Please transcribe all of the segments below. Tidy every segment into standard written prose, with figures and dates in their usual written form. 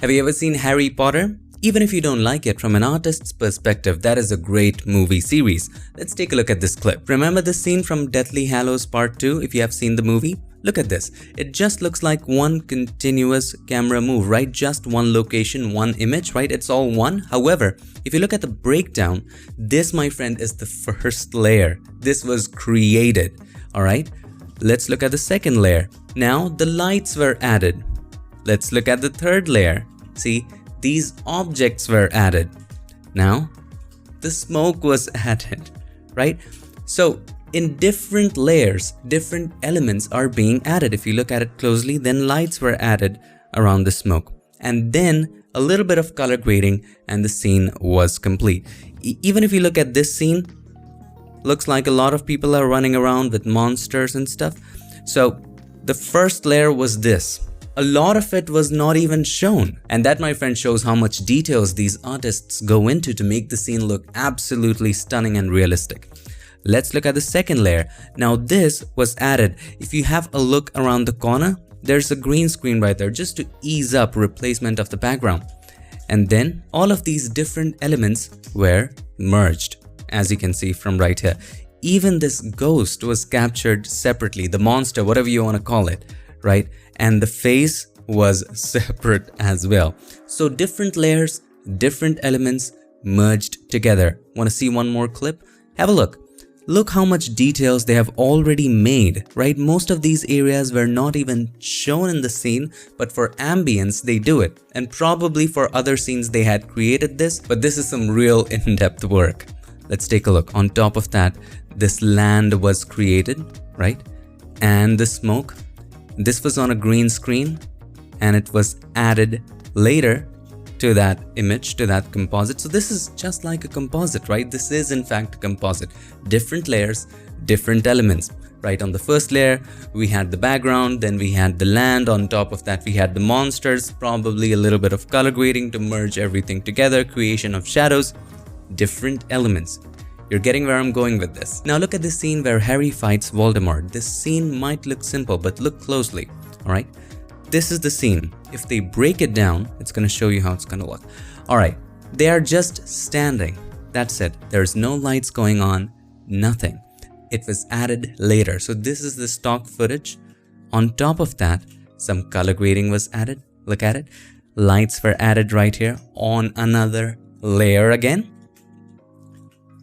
Have you ever seen Harry Potter? Even if you don't like it, from an artist's perspective, that is a great movie series. Let's take a look at this clip. Remember this scene from Deathly Hallows Part 2 if you have seen the movie? Look at this. It just looks like one continuous camera move, right? Just one location, one image, right? It's all one. However, if you look at the breakdown, this, my friend, is the first layer. This was created, all right? Let's look at the second layer. Now, the lights were added. Let's look at the third layer. See, these objects were added. Now, the smoke was added, right? So, in different layers, different elements are being added. If you look at it closely, then lights were added around the smoke. And then a little bit of color grading and the scene was complete. Even if you look at this scene, looks like a lot of people are running around with monsters and stuff. So, the first layer was this. A lot of it was not even shown. And that, my friend, shows how much details these artists go into to make the scene look absolutely stunning and realistic. Let's look at the second layer. Now this was added. If you have a look around the corner, there's a green screen right there just to ease up replacement of the background. And then all of these different elements were merged, as you can see from right here. Even this ghost was captured separately, the monster, whatever you want to call it, right? And the face was separate as well. So different layers, different elements merged together. Want to see one more clip? Have a look. Look how much details they have already made, right? Most of these areas were not even shown in the scene, but for ambience, they do it. And probably for other scenes, they had created this, but this is some real in-depth work. Let's take a look. On top of that, this land was created, right? And the smoke. This was on a green screen and it was added later to that image, to that composite. So this is just like a composite, right? This is in fact a composite. Different layers, different elements, right? On the first layer, we had the background, then we had the land. On top of that, we had the monsters, probably a little bit of color grading to merge everything together, creation of shadows, different elements. You're getting where I'm going with this. Now look at this scene where Harry fights Voldemort. This scene might look simple, but look closely, all right? This is the scene. If they break it down, it's going to show you how it's going to look. All right, they are just standing. That's it. There's no lights going on, nothing. It was added later. So this is the stock footage. On top of that, some color grading was added. Look at it. Lights were added right here on another layer again.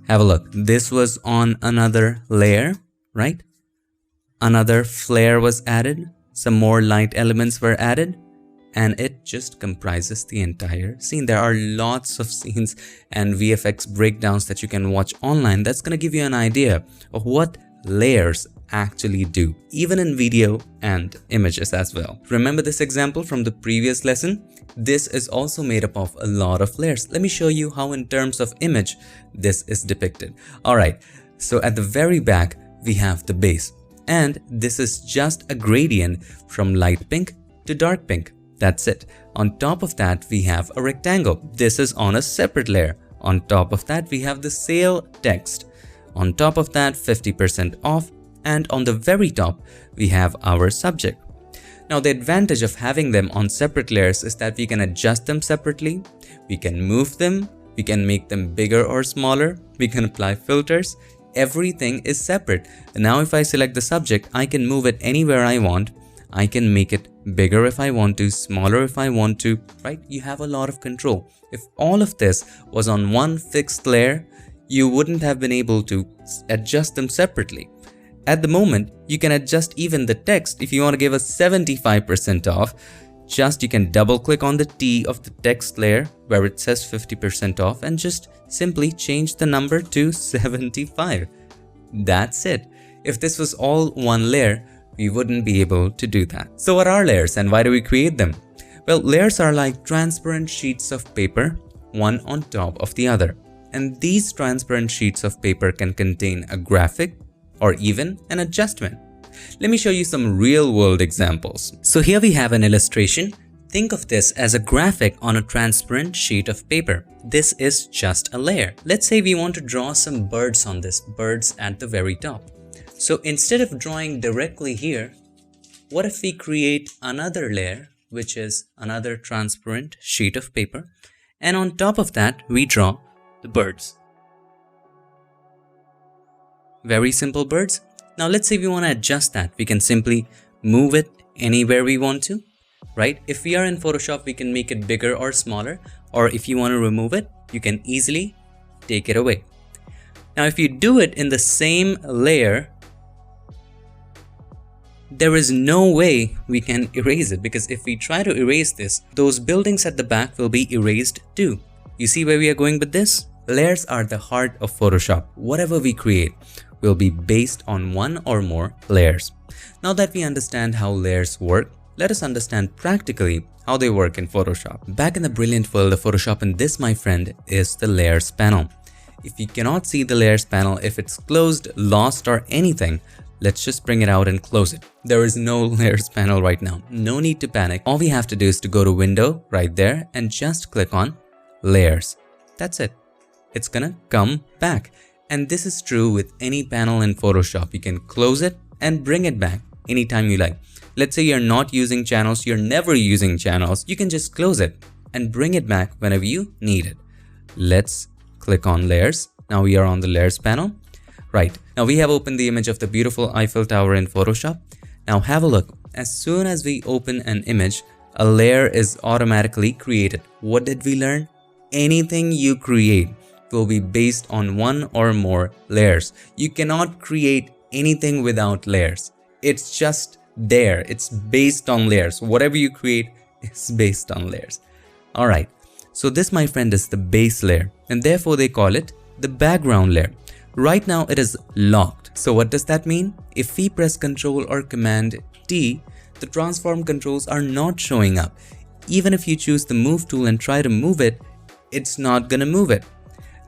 Have a look. This was on another layer, right? Another flare was added. Some more light elements were added. And it just comprises the entire scene. There are lots of scenes and VFX breakdowns that you can watch online. That's going to give you an idea of what layers actually do, even in video and images as well. Remember this example from the previous lesson? This is also made up of a lot of layers. Let me show you how in terms of image this is depicted. All right, so at the very back, we have the base. And this is just a gradient from light pink to dark pink. That's it. On top of that, we have a rectangle. This is on a separate layer. On top of that, we have the sale text. On top of that, 50% off. And on the very top, we have our subject. Now, the advantage of having them on separate layers is that we can adjust them separately. We can move them. We can make them bigger or smaller. We can apply filters. Everything is separate. And now, if I select the subject, I can move it anywhere I want. I can make it bigger if I want to, smaller if I want to, right? You have a lot of control. If all of this was on one fixed layer, you wouldn't have been able to adjust them separately. At the moment, you can adjust even the text. If you want to give a 75% off, just you can double click on the T of the text layer where it says 50% off and just simply change the number to 75. That's it. If this was all one layer, we wouldn't be able to do that. So what are layers and why do we create them? Well, layers are like transparent sheets of paper, one on top of the other. And these transparent sheets of paper can contain a graphic or even an adjustment. Let me show you some real-world examples. So here we have an illustration. Think of this as a graphic on a transparent sheet of paper. This is just a layer. Let's say we want to draw some birds on this, birds at the very top. So instead of drawing directly here, what if we create another layer which is another transparent sheet of paper. And on top of that, we draw the birds. Very simple birds. Now let's say we want to adjust that. We can simply move it anywhere we want to, right? If we are in Photoshop, we can make it bigger or smaller, or if you want to remove it, you can easily take it away. Now if you do it in the same layer, there is no way we can erase it, because if we try to erase this, those buildings at the back will be erased too. You see where we are going with this? Layers are the heart of Photoshop. Whatever we create will be based on one or more layers. Now that we understand how layers work, let us understand practically how they work in Photoshop. Back in the brilliant world of Photoshop, and this, my friend, is the layers panel. If you cannot see the layers panel, if it's closed, lost, or anything, let's just bring it out and close it. There is no layers panel right now. No need to panic. All we have to do is to go to Window right there and just click on Layers. That's it. It's gonna come back. And this is true with any panel in Photoshop. You can close it and bring it back anytime you like. Let's say you're not using channels, you're never using channels, you can just close it and bring it back whenever you need it. Let's click on Layers. Now we are on the Layers panel. Right, now we have opened the image of the beautiful Eiffel Tower in Photoshop. Now have a look. As soon as we open an image, a layer is automatically created. What did we learn? Anything you create will be based on one or more layers. You cannot create anything without layers. It's just there. It's based on layers. Whatever you create is based on layers. Alright, so this, my friend, is the base layer, and therefore they call it the background layer. Right now it is locked. So what does that mean? If we press Ctrl or Command T, the transform controls are not showing up. Even if you choose the move tool and try to move it, it's not gonna move it.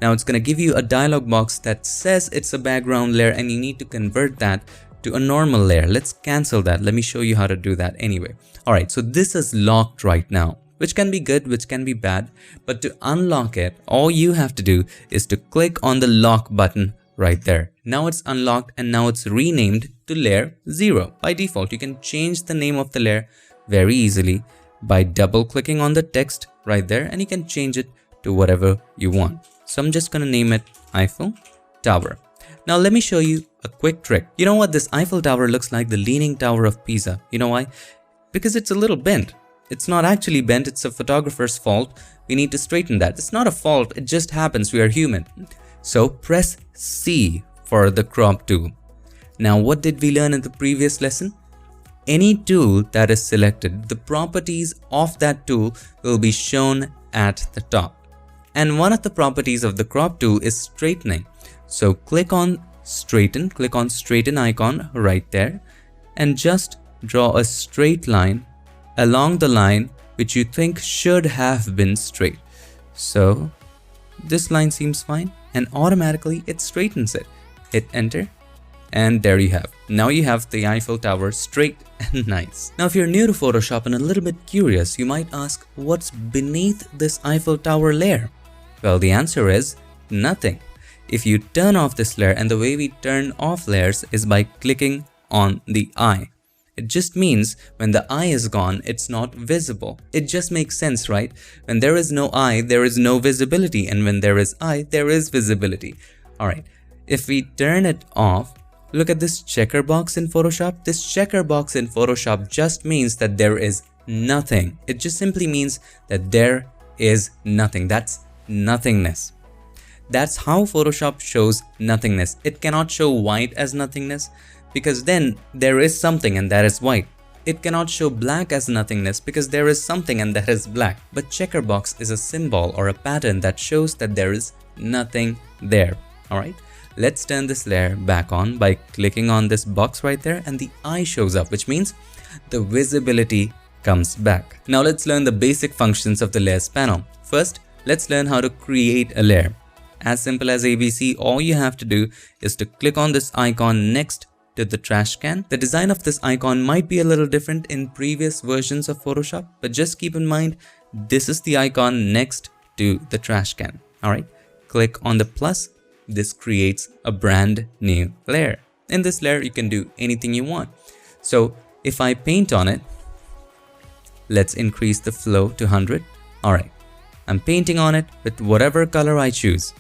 Now it's gonna give you a dialog box that says it's a background layer, and you need to convert that to a normal layer. Let's cancel that. Let me show you how to do that anyway. Alright, so this is locked right now, which can be good, which can be bad. But to unlock it, all you have to do is to click on the lock button right there. Now it's unlocked, and now it's renamed to layer 0. By default, you can change the name of the layer very easily by double clicking on the text right there, and you can change it to whatever you want. So I'm just gonna name it Eiffel Tower. Now let me show you a quick trick. You know what? This Eiffel Tower looks like the Leaning Tower of Pisa. You know why? Because it's a little bent. It's not actually bent, it's a photographer's fault. We need to straighten that. It's not a fault, it just happens, we are human. So press C for the crop tool. Now what did we learn in the previous lesson? Any tool that is selected, the properties of that tool will be shown at the top. And one of the properties of the crop tool is straightening. So click on straighten, click on straighten icon right there, and just draw a straight line along the line which you think should have been straight. So this line seems fine, and automatically it straightens it. Hit enter, and there you have. Now you have the Eiffel Tower straight and nice. Now if you're new to Photoshop and a little bit curious, you might ask, what's beneath this Eiffel Tower layer? Well, the answer is nothing. If you turn off this layer, and the way we turn off layers is by clicking on the eye. It just means when the eye is gone, it's not visible. It just makes sense, right? When there is no eye, there is no visibility, and when there is eye, there is visibility. Alright, if we turn it off, look at this checker box in Photoshop. This checker box in Photoshop just means that there is nothing. It just simply means that there is nothing. That's nothingness. That's how Photoshop shows nothingness. It cannot show white as nothingness, because then there is something and that is white. It cannot show black as nothingness because there is something and that is black. But checker box is a symbol or a pattern that shows that there is nothing there. Alright, let's turn this layer back on by clicking on this box right there, and the eye shows up, which means the visibility comes back. Now let's learn the basic functions of the layers panel. First, let's learn how to create a layer. As simple as ABC, all you have to do is to click on this icon next to the trash can. The design of this icon might be a little different in previous versions of Photoshop, but just keep in mind, this is the icon next to the trash can. Alright, click on the plus. This creates a brand new layer. In this layer, you can do anything you want. So if I paint on it, Let's increase the flow to 100. Alright, I'm painting on it with whatever color I choose.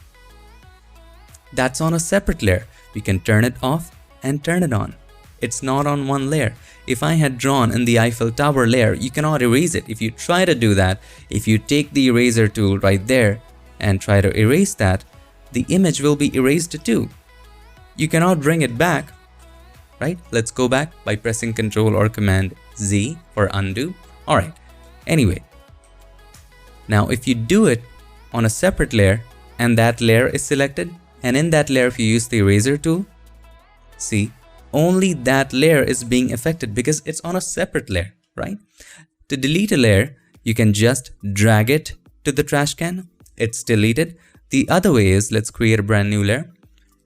That's on a separate layer. We can turn it off and turn it on. It's not on one layer. If I had drawn in the Eiffel Tower layer, you cannot erase it. If you try to do that, if you take the eraser tool right there and try to erase that, the image will be erased too. You cannot bring it back, right? Let's go back by pressing Ctrl or Command Z for undo. Alright, anyway. Now if you do it on a separate layer and that layer is selected, and in that layer if you use the eraser tool, see, only that layer is being affected because it's on a separate layer, right? To delete a layer, you can just drag it to the trash can. It's deleted. The other way is, let's create a brand new layer,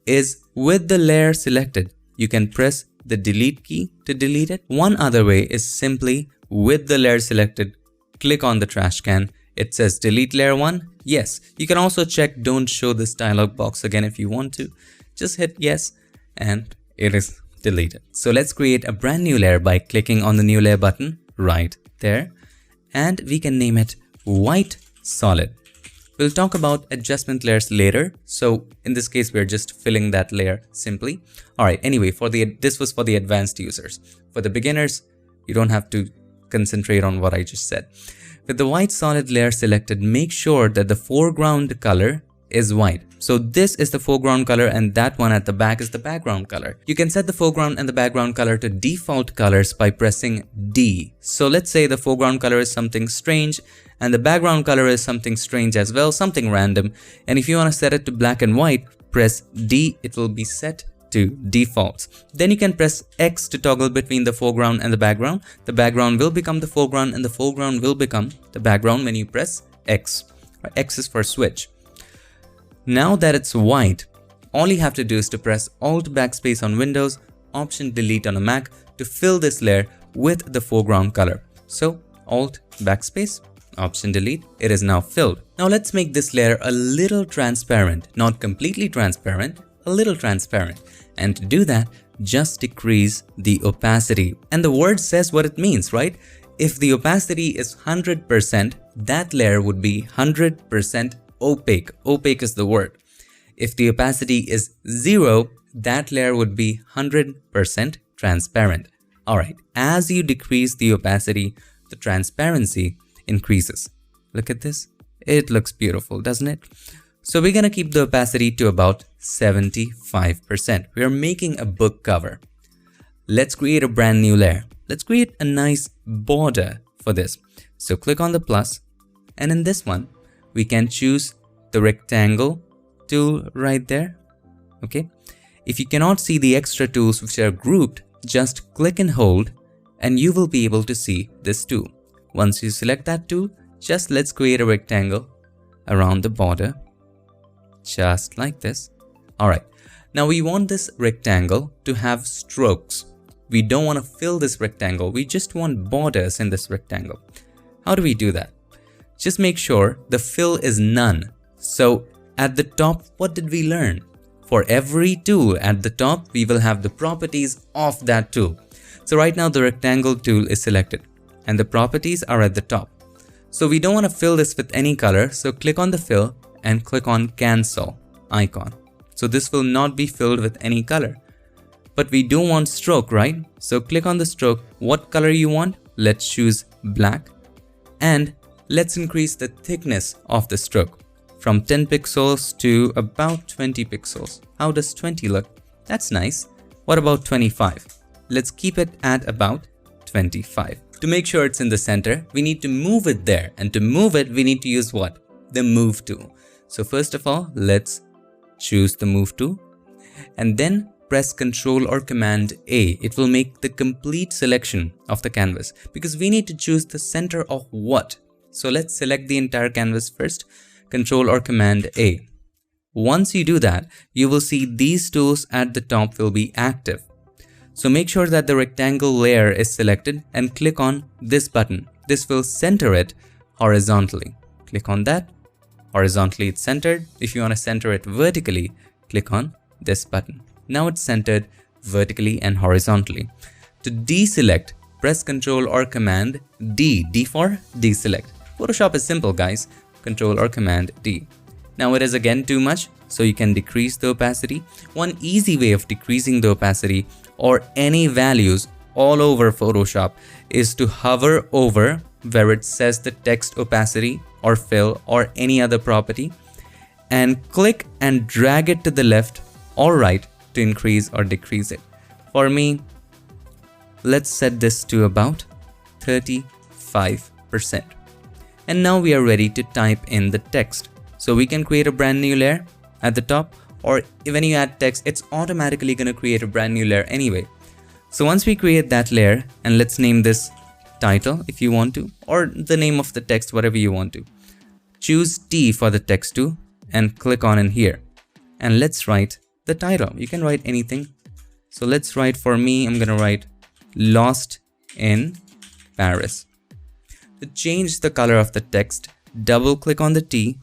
is with the layer selected, you can press the delete key to delete it. One other way is simply with the layer selected, click on the trash can. It says delete layer 1. Yes, you can also check don't show this dialog box again if you want to. Just hit yes and it is deleted. So let's create a brand new layer by clicking on the new layer button right there, and we can name it white solid. We'll talk about adjustment layers later. So in this case, we're just filling that layer simply. All right. Anyway, this was for the advanced users. For the beginners, you don't have to concentrate on what I just said. With the white solid layer selected, make sure that the foreground color is white. So this is the foreground color and that one at the back is the background color. You can set the foreground and the background color to default colors by pressing D. So let's say the foreground color is something strange and the background color is something strange as well, something random. And if you want to set it to black and white, press D, it will be set to defaults. Then you can press X to toggle between the foreground and the background. The background will become the foreground and the foreground will become the background when you press X. X is for switch. Now that it's white, all you have to do is to press Alt Backspace on Windows, Option Delete on a Mac to fill this layer with the foreground color. So Alt Backspace, Option Delete, it is now filled. Now let's make this layer a little transparent, not completely transparent, a little transparent. And to do that, just decrease the opacity. And the word says what it means, right? If the opacity is 100%, that layer would be 100% opaque. Opaque is the word. If the opacity is 0, that layer would be 100% transparent. Alright, as you decrease the opacity, the transparency increases. Look at this. It looks beautiful, doesn't it? So we're going to keep the opacity to about 75%. We are making a book cover. Let's create a brand new layer. Let's create a nice border for this. So click on the plus, and in this one, we can choose the rectangle tool right there. Okay. If you cannot see the extra tools which are grouped, just click and hold and you will be able to see this tool. Once you select that tool, just let's create a rectangle around the border, just like this. Alright. Now we want this rectangle to have strokes. We don't want to fill this rectangle. We just want borders in this rectangle. How do we do that? Just make sure the fill is none. So at the top, what did we learn? For every tool at the top, we will have the properties of that tool. So right now the rectangle tool is selected and the properties are at the top. So we don't want to fill this with any color. So click on the fill and click on cancel icon. So this will not be filled with any color. But we do want stroke, right? So click on the stroke. What color you want? Let's choose black. And let's increase the thickness of the stroke from 10 pixels to about 20 pixels. How does 20 look? That's nice. What about 25? Let's keep it at about 25. To make sure it's in the center, we need to move it there. And to move it, we need to use what? The move tool. So first of all, let's choose the move tool and then press Ctrl or Command A. It will make the complete selection of the canvas because we need to choose the center of what? So let's select the entire canvas first. Ctrl or Command A. Once you do that, you will see these tools at the top will be active. So make sure that the rectangle layer is selected and click on this button. This will center it horizontally. Click on that. Horizontally it's centered. If you want to center it vertically, click on this button. Now it's centered vertically and horizontally. To deselect press Ctrl or Command D. D for deselect. Photoshop is simple, guys. Ctrl or Command D. Now it is again too much, so you can decrease the opacity. One easy way of decreasing the opacity or any values all over Photoshop is to hover over where it says the text opacity or fill or any other property and click and drag it to the left or right to increase or decrease it. For me, let's set this to about 35%. And now we are ready to type in the text. So we can create a brand new layer at the top, or when you add text, it's automatically going to create a brand new layer anyway. So once we create that layer, and let's name this title if you want to, or the name of the text, whatever you want to. Choose T for the text too and click on in here. And let's write the title. You can write anything. So let's write, for me, I'm going to write Lost in Paris. To change the color of the text, double click on the T.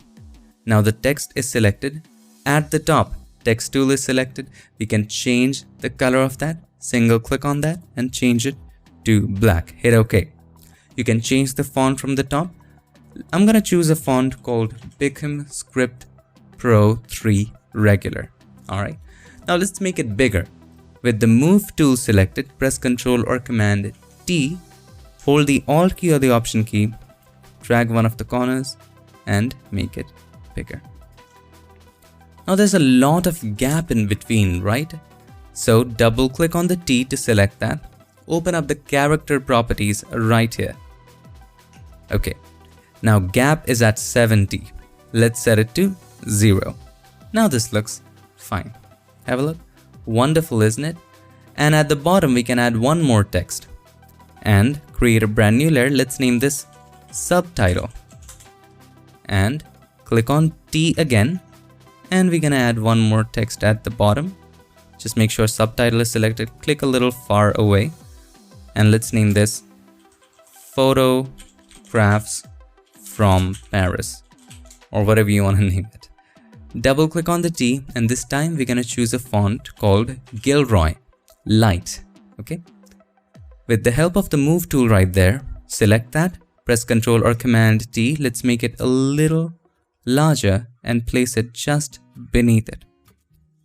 Now the text is selected. At the top, text tool is selected. We can change the color of that. Single click on that and change it to black. Hit OK. You can change the font from the top. I'm going to choose a font called Bickham Script Pro 3 Regular. Alright. Now let's make it bigger. With the Move tool selected, press Ctrl or Command T. Hold the Alt key or the Option key. Drag one of the corners and make it bigger. Now there's a lot of gap in between, right? So double click on the T to select that. Open up the character properties right here. Okay. Now gap is at 70. Let's set it to 0. Now this looks fine. Have a look. Wonderful, isn't it? And at the bottom we can add one more text and create a brand new layer. Let's name this Subtitle. And click on T again. And we're gonna add one more text at the bottom. Just make sure Subtitle is selected. Click a little far away. And let's name this Photographs from Paris, or whatever you want to name it. Double click on the T, and this time we're going to choose a font called Gilroy Light. Okay. With the help of the Move tool right there, select that, press Ctrl or Command T. Let's make it a little larger and place it just beneath it.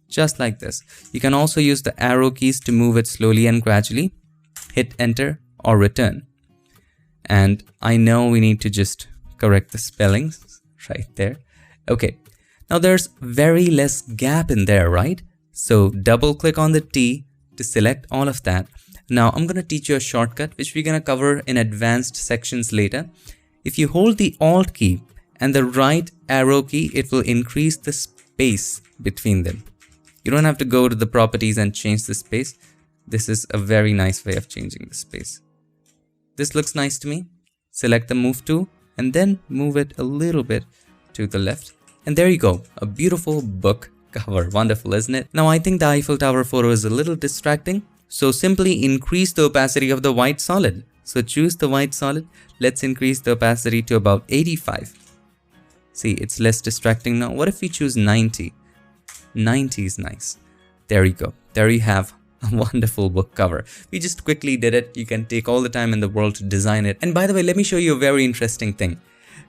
Just like this. You can also use the arrow keys to move it slowly and gradually. Hit Enter or Return. And I know we need to just correct the spellings right there. Okay. Now there's very less gap in there, right? So double click on the T to select all of that. Now I'm going to teach you a shortcut which we're going to cover in advanced sections later. If you hold the Alt key and the right arrow key, it will increase the space between them. You don't have to go to the properties and change the space. This is a very nice way of changing the space. This looks nice to me. Select the Move tool and then move it a little bit to the left. And there you go, a beautiful book cover. Wonderful, isn't it? Now I think the Eiffel Tower photo is a little distracting. So simply increase the opacity of the white solid. So choose the white solid. Let's increase the opacity to about 85. See, it's less distracting now. What if we choose 90? 90 is nice. There you go. There you have a wonderful book cover. We just quickly did it. You can take all the time in the world to design it. And by the way, let me show you a very interesting thing.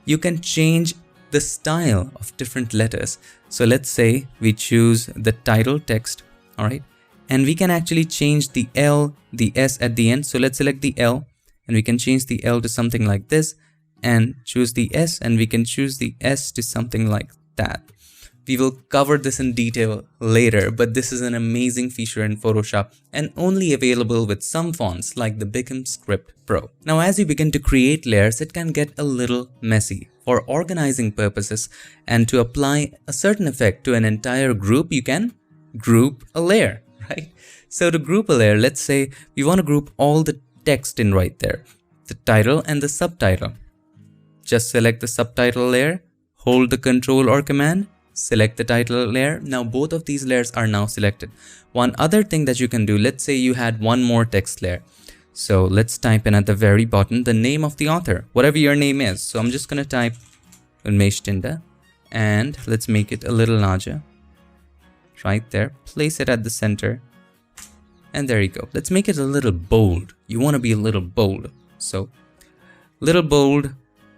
You can change the style of different letters. So let's say we choose the title text, all right? And we can actually change the L, the S at the end. So let's select the L and we can change the L to something like this and choose the S, and we can choose the S to something like that. We will cover this in detail later, but this is an amazing feature in Photoshop and only available with some fonts like the Bickham Script Pro. Now, as you begin to create layers, it can get a little messy. For organizing purposes and to apply a certain effect to an entire group, you can group a layer, right? So to group a layer, let's say we want to group all the text in right there, the title and the subtitle. Just select the subtitle layer, hold the Control or Command, select the title layer. Now both of these layers are now selected. One other thing that you can do, let's say you had one more text layer. So let's type in at the very bottom the name of the author, whatever your name is. So I'm just going to type Unmesh Tinda and let's make it a little larger. Right there, place it at the center And there you go. Let's make it a little bold. You want to be a little bold. So, little bold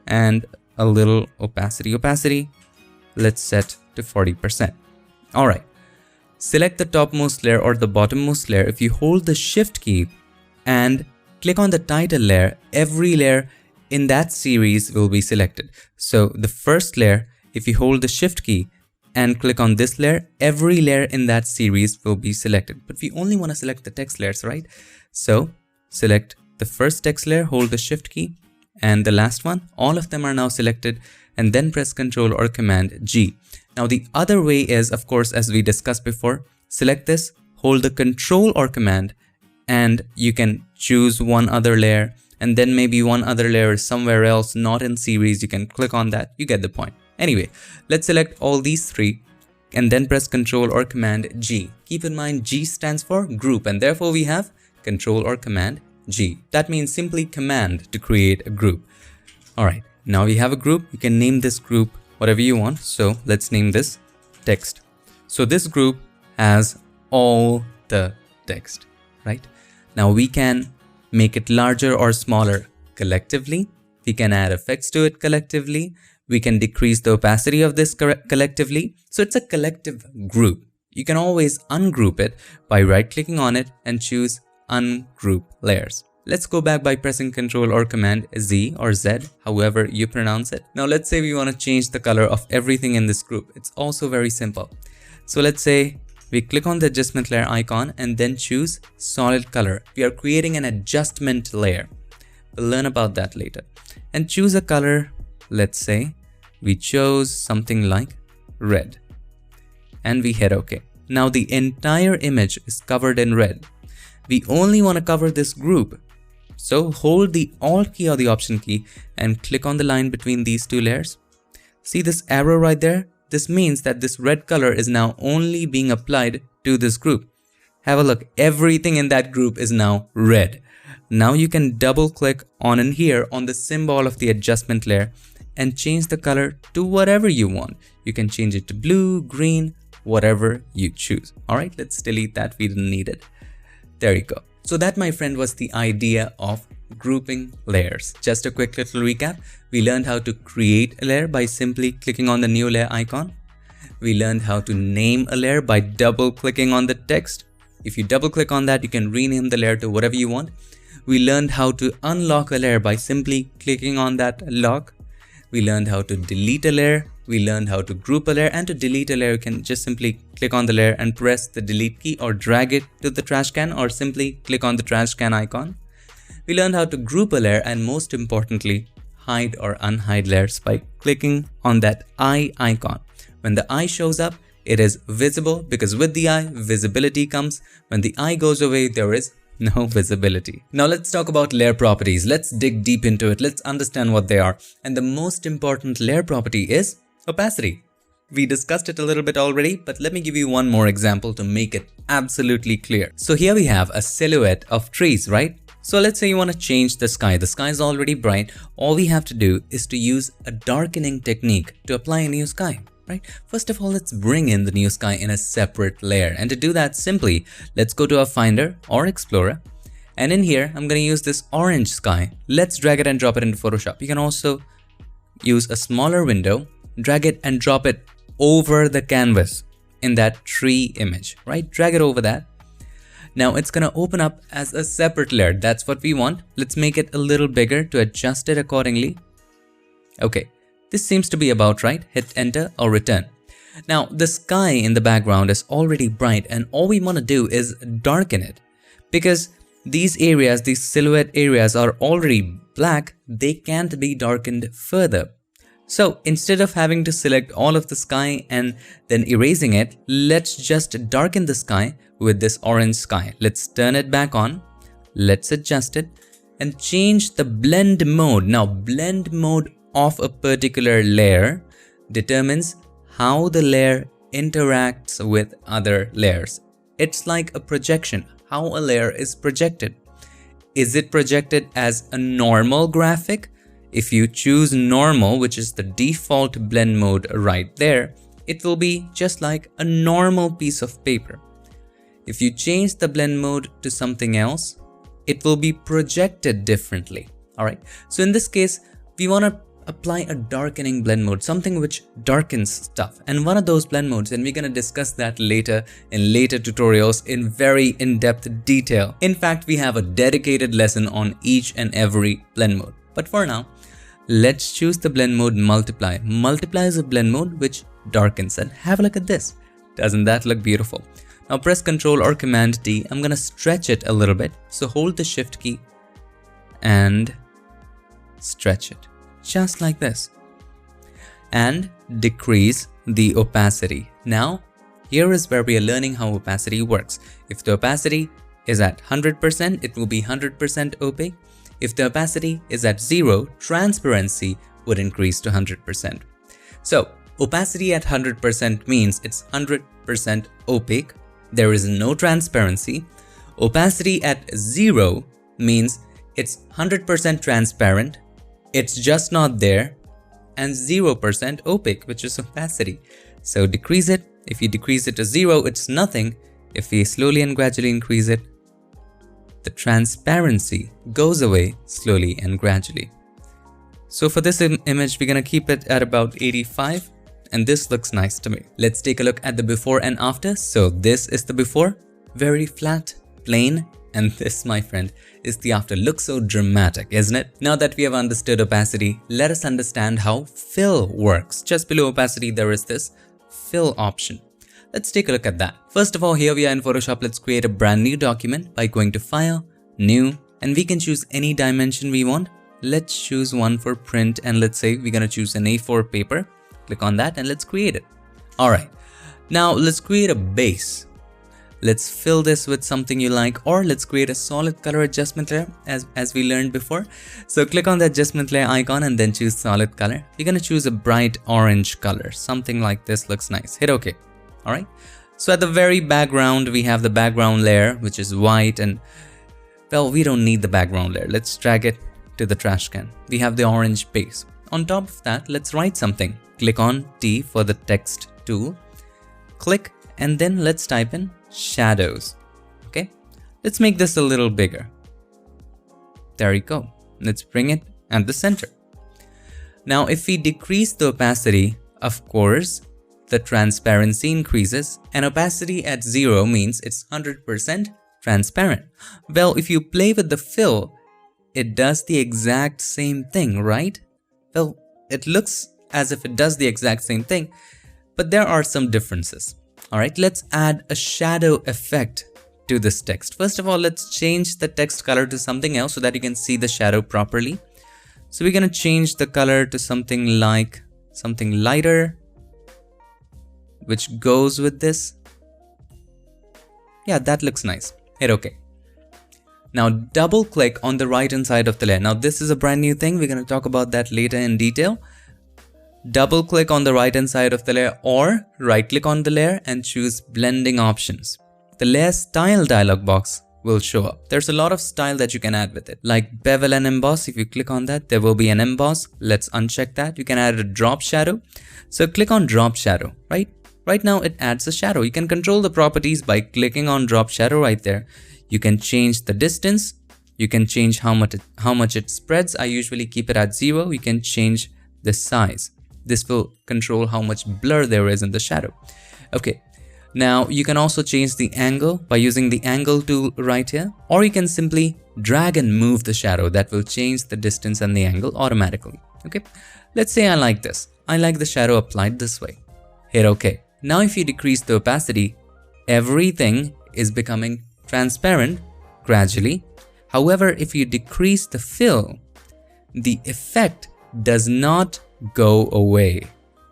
and a little opacity. Opacity, let's set to 40%. All right. Select the topmost layer or the bottommost layer. If you hold the Shift key and click on the title layer, every layer in that series will be selected. So the first layer, if you hold the Shift key and click on this layer, every layer in that series will be selected. But we only want to select the text layers, right? So select the first text layer, hold the Shift key, and the last one. All of them are now selected, and then press Ctrl or Command G. Now the other way is, of course, as we discussed before, select this, hold the Control or Command, and you can choose one other layer, and then maybe one other layer is somewhere else, not in series. You can click on that. You get the point. Anyway, let's select all these three and then press Ctrl or Command G. Keep in mind G stands for group, and therefore we have Ctrl or Command G. That means simply command to create a group. Alright, now we have a group. You can name this group whatever you want. So let's name this text. So this group has all the text, right? Now we can make it larger or smaller collectively. We can add effects to it collectively. We can decrease the opacity of this collectively. So it's a collective group. You can always ungroup it by right-clicking on it and choose Ungroup Layers. Let's go back by pressing Ctrl or Command Z or Z, however you pronounce it. Now let's say we want to change the color of everything in this group. It's also very simple. So let's say we click on the adjustment layer icon and then choose solid color. We are creating an adjustment layer. We'll learn about that later. And choose a color. Let's say we chose something like red, and we hit OK. Now the entire image is covered in red. We only want to cover this group. So hold the Alt key or the Option key and click on the line between these two layers. See this arrow right there? This means that this red color is now only being applied to this group. Have a look. Everything in that group is now red. Now you can double click on in here on the symbol of the adjustment layer and change the color to whatever you want. You can change it to blue, green, whatever you choose. All right, let's delete that. We didn't need it. There you go. So that, my friend, was the idea of grouping layers. Just a quick little recap. We learned how to create a layer by simply clicking on the new layer icon. We learned how to name a layer by double clicking on the text. If you double click on that, you can rename the layer to whatever you want. We learned how to unlock a layer by simply clicking on that lock. We learned how to delete a layer. We learned how to group a layer, and to delete a layer, you can just simply click on the layer and press the delete key or drag it to the trash can, or simply click on the trash can icon. We learned how to group a layer, and most importantly, hide or unhide layers by clicking on that eye icon. When the eye shows up, it is visible, because with the eye, visibility comes. When the eye goes away, there is no visibility. Now let's talk about layer properties. Let's dig deep into it. Let's understand what they are. And the most important layer property is opacity. We discussed it a little bit already, but let me give you one more example to make it absolutely clear. So here we have a silhouette of trees, right? So let's say you want to change the sky. The sky is already bright. All we have to do is to use a darkening technique to apply a new sky, right? First of all, let's bring in the new sky in a separate layer. And to do that, simply, let's go to our Finder or Explorer. And in here, I'm going to use this orange sky. Let's drag it and drop it into Photoshop. You can also use a smaller window, drag it and drop it over the canvas in that tree image, right? Drag it over that. Now it's going to open up as a separate layer. That's what we want. Let's make it a little bigger to adjust it accordingly. Okay, this seems to be about right. Hit enter or return. Now the sky in the background is already bright, and all we want to do is darken it, because these areas, these silhouette areas, are already black. They can't be darkened further. So instead of having to select all of the sky and then erasing it, let's just darken the sky with this orange sky. Let's turn it back on. Let's adjust it and change the blend mode. Now, blend mode of a particular layer determines how the layer interacts with other layers. It's like a projection, how a layer is projected. Is it projected as a normal graphic? If you choose normal, which is the default blend mode right there, it will be just like a normal piece of paper. If you change the blend mode to something else, it will be projected differently. Alright, so in this case, we want to apply a darkening blend mode, something which darkens stuff. And one of those blend modes, and we're going to discuss that later in later tutorials in very in-depth detail. In fact, we have a dedicated lesson on each and every blend mode. But for now, let's choose the blend mode multiply. Multiply is a blend mode which darkens, and have a look at this. Doesn't that look beautiful? Now press Ctrl or Command D. I'm going to stretch it a little bit. So hold the Shift key and stretch it. Just like this, and decrease the opacity. Now, here is where we are learning how opacity works. If the opacity is at 100%, it will be 100% opaque. If the opacity is at 0, transparency would increase to 100%. So, opacity at 100% means it's 100% opaque. There is no transparency. Opacity at 0 means it's 100% transparent. It's just not there, and 0% opaque, which is opacity. So decrease it. If you decrease it to 0, it's nothing. If we slowly and gradually increase it, the transparency goes away slowly and gradually. So for this image, we're gonna keep it at about 85, and this looks nice to me. Let's take a look at the before and after. So this is the before, very flat, plain. And this, my friend, is the after. Looks so dramatic, isn't it? Now that we have understood opacity, let us understand how fill works. Just below opacity, there is this fill option. Let's take a look at that. First of all, here we are in Photoshop. Let's create a brand new document by going to File, New, and we can choose any dimension we want. Let's choose one for print, and let's say we're gonna choose an A4 paper. Click on that and let's create it. All right, now let's create a base. Let's fill this with something you like, or let's create a solid color adjustment layer as we learned before. So click on the adjustment layer icon and then choose solid color. You're gonna choose a bright orange color. Something like this looks nice. Hit OK. All right. So at the very background, we have the background layer, which is white, and well, we don't need the background layer. Let's drag it to the trash can. We have the orange base. On top of that, let's write something. Click on T for the text tool. Click, and then let's type in shadows. Okay, let's make this a little bigger. There you go. Let's bring it at the center. Now, if we decrease the opacity, of course, the transparency increases, and opacity at 0 means it's 100% transparent. Well, if you play with the fill, it does the exact same thing, right? Well, it looks as if it does the exact same thing, but there are some differences. All right, let's add a shadow effect to this text. First of all, let's change the text color to something else so that you can see the shadow properly. So we're going to change the color to something like something lighter, which goes with this. Yeah, that looks nice. Hit OK. Now double click on the right hand side of the layer. Now this is a brand new thing. We're going to talk about that later in detail. Double click on the right hand side of the layer, or right click on the layer and choose blending options. The layer style dialog box will show up. There's a lot of style that you can add with it, like bevel and emboss. If you click on that, there will be an emboss. Let's uncheck that. You can add a drop shadow. So click on drop shadow, right? Right now it adds a shadow. You can control the properties by clicking on drop shadow right there. You can change the distance. You can change how much it spreads. I usually keep it at 0. You can change the size. This will control how much blur there is in the shadow. Okay, now you can also change the angle by using the angle tool right here, or you can simply drag and move the shadow. That will change the distance and the angle automatically. Okay, let's say I like this. I like the shadow applied this way. Hit OK. Now if you decrease the opacity, everything is becoming transparent gradually. However, if you decrease the fill, the effect does not go away,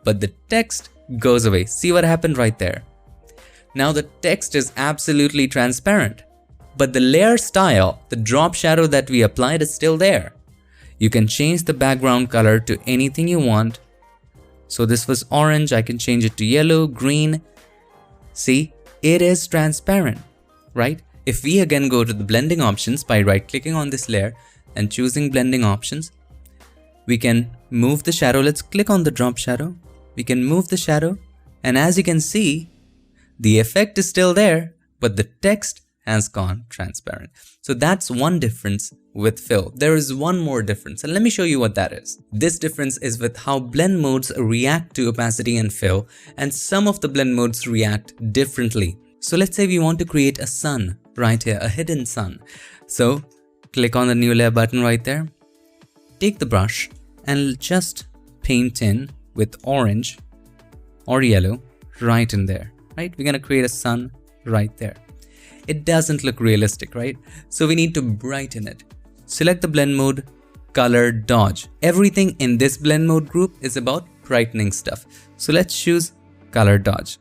but the text goes away. See what happened right there? Now the text is absolutely transparent, but the layer style, the drop shadow that we applied, is still there. You can change the background color to anything you want. So this was orange, I can change it to yellow, green. See, it is transparent, right? If we again go to the blending options by right clicking on this layer and choosing blending options, we can move the shadow. Let's click on the drop shadow. We can move the shadow, and as you can see, the effect is still there, but the text has gone transparent. So that's one difference with fill. There is one more difference, and let me show you what that is. This difference is with how blend modes react to opacity and fill, and some of the blend modes react differently. So let's say we want to create a sun right here, a hidden sun. So click on the new layer button right there. Take the brush and just paint in with orange or yellow right in there, right? We're gonna create a sun right there. It doesn't look realistic, right? So we need to brighten it. Select the blend mode, color dodge. Everything in this blend mode group is about brightening stuff. So let's choose color dodge.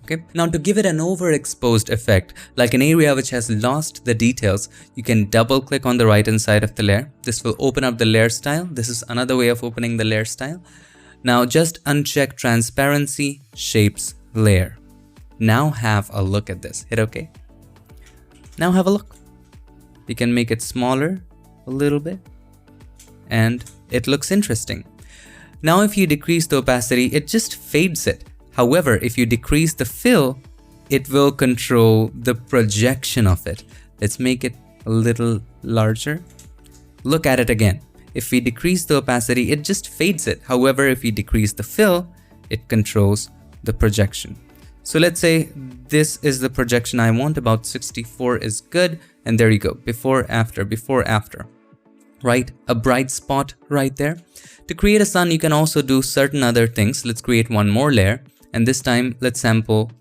Okay. Now to give it an overexposed effect, like an area which has lost the details, you can double click on the right hand side of the layer. This will open up the layer style. This is another way of opening the layer style. Now just uncheck transparency, shapes, layer. Now have a look at this. Hit OK. Now have a look. You can make it smaller a little bit and it looks interesting. Now if you decrease the opacity, it just fades it. However, if you decrease the fill, it will control the projection of it. Let's make it a little larger. Look at it again. If we decrease the opacity, it just fades it. However, if we decrease the fill, it controls the projection. So let's say this is the projection I want, about 64 is good. And there you go, before, after, right? A bright spot right there. To create a sun, you can also do certain other things. Let's create one more layer. And this time, let's sample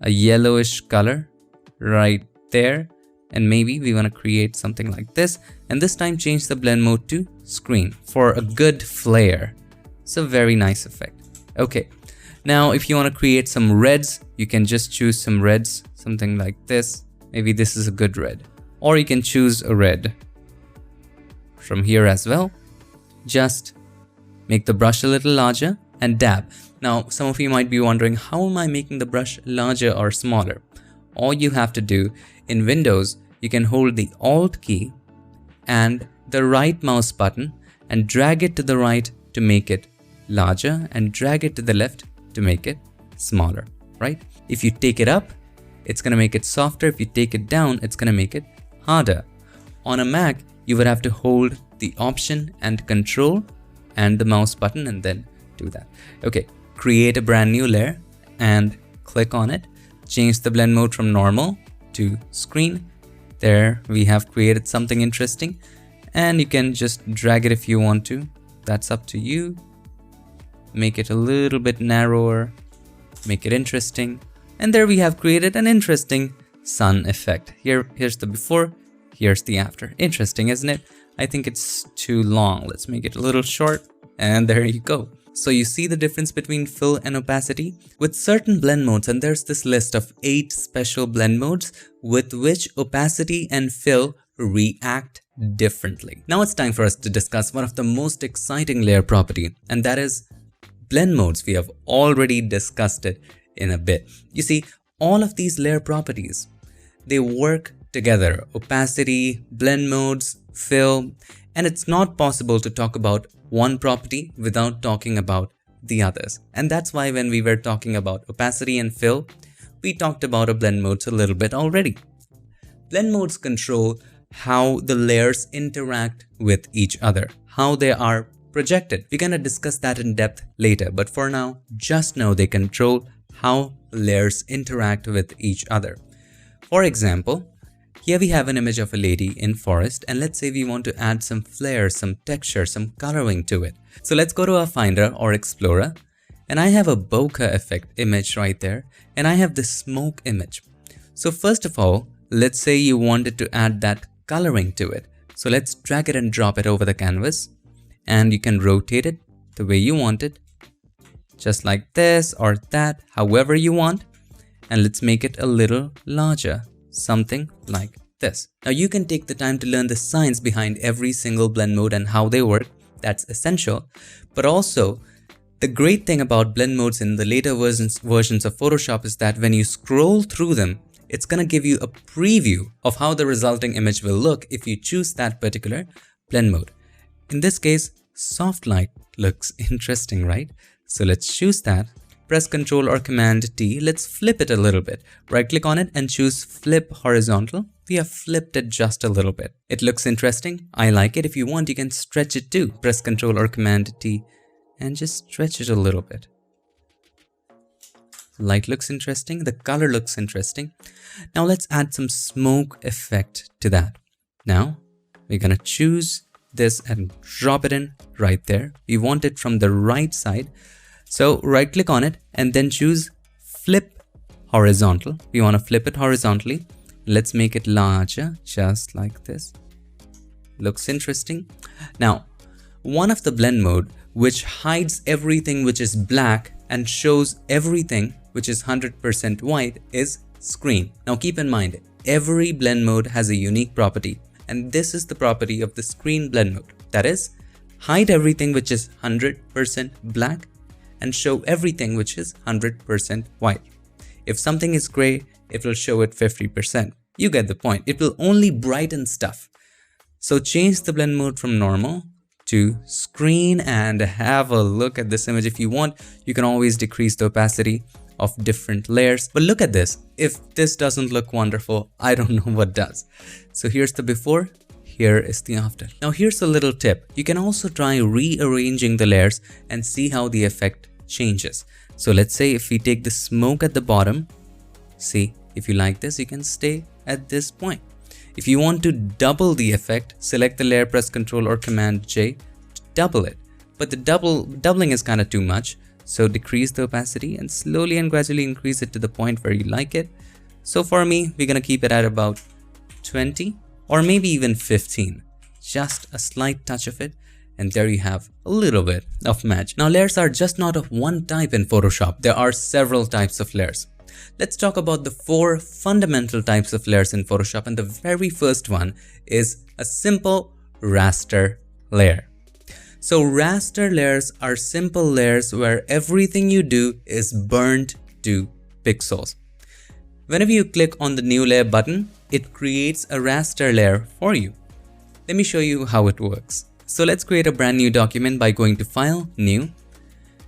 a yellowish color right there. And maybe we want to create something like this. And this time, change the blend mode to screen for a good flare. It's a very nice effect. Okay. Now, if you want to create some reds, you can just choose some reds, something like this. Maybe this is a good red. Or you can choose a red from here as well. Just make the brush a little larger and dab. Now, some of you might be wondering, how am I making the brush larger or smaller? All you have to do in Windows, you can hold the Alt key and the right mouse button and drag it to the right to make it larger and drag it to the left to make it smaller, right? If you take it up, it's going to make it softer. If you take it down, it's going to make it harder. On a Mac, you would have to hold the Option and Control and the mouse button and then do that. Okay, create a brand new layer and click on it. Change the blend mode from normal to screen. There we have created something interesting and you can just drag it if you want to. That's up to you. Make it a little bit narrower, make it interesting. And there we have created an interesting sun effect. Here's the before, here's the after. Interesting, isn't it? I think it's too long. Let's make it a little short and there you go. So you see the difference between fill and opacity with certain blend modes, and there's this list of 8 special blend modes with which opacity and fill react differently. Now it's time for us to discuss one of the most exciting layer property, and that is blend modes. We have already discussed it in a bit. You see, all of these layer properties, they work together. Opacity, blend modes, fill, and it's not possible to talk about one property without talking about the others. And that's why when we were talking about opacity and fill, we talked about blend modes a little bit already. Blend modes control how the layers interact with each other, how they are projected. We're gonna discuss that in depth later, but for now, just know they control how layers interact with each other. For example, here we have an image of a lady in forest, and let's say we want to add some flair, some texture, some coloring to it. So let's go to our Finder or Explorer, and I have a bokeh effect image right there, and I have this smoke image. So first of all, let's say you wanted to add that coloring to it. So let's drag it and drop it over the canvas, and you can rotate it the way you want it, just like this or that, however you want. And let's make it a little larger, something like this. Now you can take the time to learn the science behind every single blend mode and how they work. That's essential. But also, the great thing about blend modes in the later versions of Photoshop is that when you scroll through them, it's gonna give you a preview of how the resulting image will look if you choose that particular blend mode. In this case, soft light looks interesting, right? So let's choose that press Ctrl or Command T. Let's flip it a little bit. Right click on it and choose flip horizontal. We have flipped it just a little bit. It looks interesting. I like it. If you want, you can stretch it too. Press Ctrl or Command T and just stretch it a little bit. Light looks interesting. The color looks interesting. Now let's add some smoke effect to that. Now we're gonna choose this and drop it in right there. We want it from the right side. So right click on it and then choose flip horizontal. We want to flip it horizontally. Let's make it larger, just like this. Looks interesting. Now, one of the blend mode which hides everything which is black and shows everything which is 100% white is screen. Now keep in mind, every blend mode has a unique property, and this is the property of the screen blend mode. That is, hide everything which is 100% black and show everything which is 100% white. If something is gray, it will show it 50%. You get the point. It will only brighten stuff. So change the blend mode from normal to screen and have a look at this image. If you want, you can always decrease the opacity of different layers. But look at this. If this doesn't look wonderful, I don't know what does. So here's the before. Here is the after. Now here's a little tip. You can also try rearranging the layers and see how the effect changes. So let's say if we take the smoke at the bottom, see, if you like this, you can stay at this point. If you want to double the effect, select the layer, press Ctrl or Command J to double it. But the doubling is kind of too much. So decrease the opacity and slowly and gradually increase it to the point where you like it. So for me, we're gonna keep it at about 20 or maybe even 15. Just a slight touch of it. And there you have a little bit of magic. Now layers are just not of one type in Photoshop. There are several types of layers. Let's talk about the 4 fundamental types of layers in Photoshop. And the very first one is a simple raster layer. So raster layers are simple layers where everything you do is burned to pixels. Whenever you click on the new layer button, it creates a raster layer for you. Let me show you how it works. So let's create a brand new document by going to File, New,